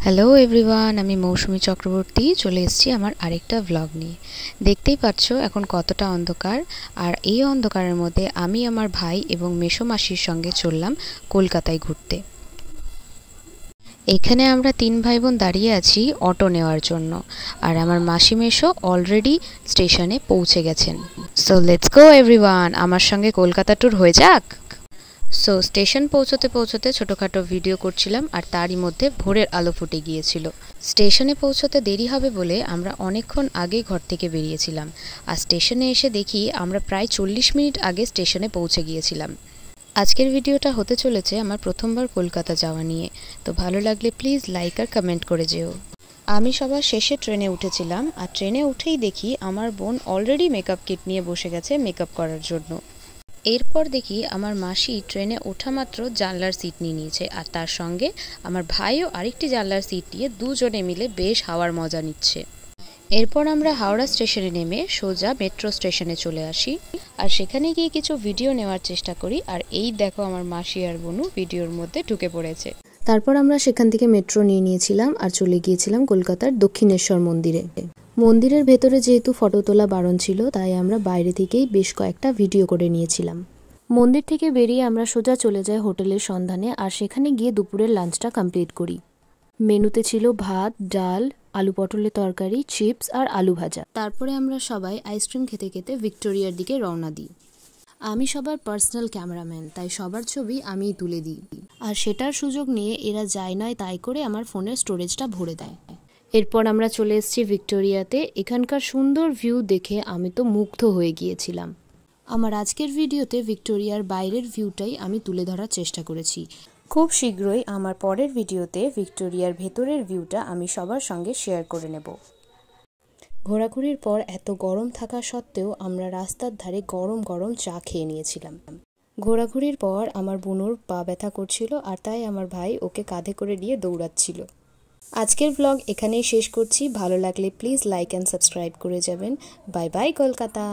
Hello everyone, আমি মৌসুমী চক্রবর্তী চলে এসেছি আমার আরেকটা ব্লগ নিয়ে। দেখতেই পাচ্ছ এখন কতটা অন্ধকার, আর এই অন্ধকারের মধ্যে আমি আমার ভাই এবং মেসো মাসির সঙ্গে চললাম কলকাতায় ঘুরতে। এখানে আমরা 3 ভাই বোন দাঁড়িয়ে আছি অটো নেওয়ার জন্য, আর আমার মাসি মেসো অলরেডি স্টেশনে পৌঁছে গেছেন। সো লেটস গো এভরিওয়ান, আমার সঙ্গে কলকাতা ট্যুর হয়ে যাক। সো স্টেশন পৌঁছতে পৌঁছতে ছোটোখাটো ভিডিও করছিলাম, আর তারই মধ্যে ভোরের আলো ফুটে গিয়েছিল। স্টেশনে পৌঁছতে দেরি হবে বলে আমরা অনেকক্ষণ আগে ঘর থেকে বেরিয়েছিলাম, আর স্টেশনে এসে দেখি আমরা প্রায় 40 মিনিট আগে স্টেশনে পৌঁছে গিয়েছিলাম। আজকের ভিডিওটা হতে চলেছে আমার প্রথমবার কলকাতা যাওয়া নিয়ে, তো ভালো লাগলে প্লিজ লাইক আর কমেন্ট করে যেও। আমি সবার শেষে ট্রেনে উঠেছিলাম, আর ট্রেনে উঠেই দেখি আমার বোন অলরেডি মেকআপ কিট নিয়ে বসে গেছে মেকআপ করার জন্য। এরপর দেখি আমার মাসি ট্রেনে ওঠা মাত্র জানলার সিট নিয়ে নিয়েছে, আর তার সঙ্গে আমার ভাইও আরেকটি জানলার সিট নিয়ে দুজনে মিলে বেশ হাওয়ার মজা নিচ্ছে। এরপর আমরা হাওড়া স্টেশনে নেমে সোজা মেট্রো স্টেশনে চলে আসি, আর সেখানে গিয়ে কিছু ভিডিও নেওয়ার চেষ্টা করি। আর এই দেখো আমার মাসি আর বোনু ভিডিওর মধ্যে ঢুকে পড়েছে। তারপর আমরা সেখান থেকে মেট্রো নিয়ে নিয়েছিলাম আর চলে গিয়েছিলাম কলকাতার দক্ষিণেশ্বর মন্দিরে। মন্দিরের ভেতরে যেহেতু ফটো তোলা বারণ ছিল, তাই আমরা বাইরে থেকেই বেশ কয়েকটা ভিডিও করে নিয়েছিলাম। মন্দির থেকে বেরিয়ে আমরা সোজা চলে যাই হোটেলের সন্ধানে, আর সেখানে গিয়ে দুপুরের লাঞ্চটা কমপ্লিট করি। মেনুতে ছিল ভাত, ডাল, আলু পটলের তরকারি, চিপস আর আলু ভাজা। তারপরে আমরা সবাই আইসক্রিম খেতে খেতে ভিক্টোরিয়ার দিকে রওনা দিই। আমি সবার পার্সোনাল ক্যামেরাম্যান, তাই সবার ছবি আমিই তুলে দিই, আর সেটার সুযোগ নিয়ে এরা যাই নয় তাই করে আমার ফোনের স্টোরেজটা ভরে দেয়। এরপর আমরা চলে এসেছি ভিক্টোরিয়াতে। এখানকার সুন্দর ভিউ দেখে আমি তো মুগ্ধ হয়ে গিয়েছিলাম। আমার আজকের ভিডিওতে ভিক্টোরিয়ার বাইরের ভিউটাই আমি তুলে ধরার চেষ্টা করেছি। খুব শীঘ্রই আমার পরের ভিডিওতে ভিক্টোরিয়ার ভেতরের ভিউটা আমি সবার সঙ্গে শেয়ার করে নেব। ঘোরাঘুরির পর এত গরম থাকা সত্ত্বেও আমরা রাস্তার ধারে গরম গরম চা খেয়ে নিয়েছিলাম। ঘোরাঘুরির পর আমার বোনুর পা ব্যথা করছিল, আর তাই আমার ভাই ওকে কাঁধে করে নিয়ে দৌড়াচ্ছিল। আজকের ব্লগ এখানেই শেষ করছি। ভালো লাগলে প্লিজ লাইক অ্যান্ড সাবস্ক্রাইব করে যাবেন। Bye bye Kolkata.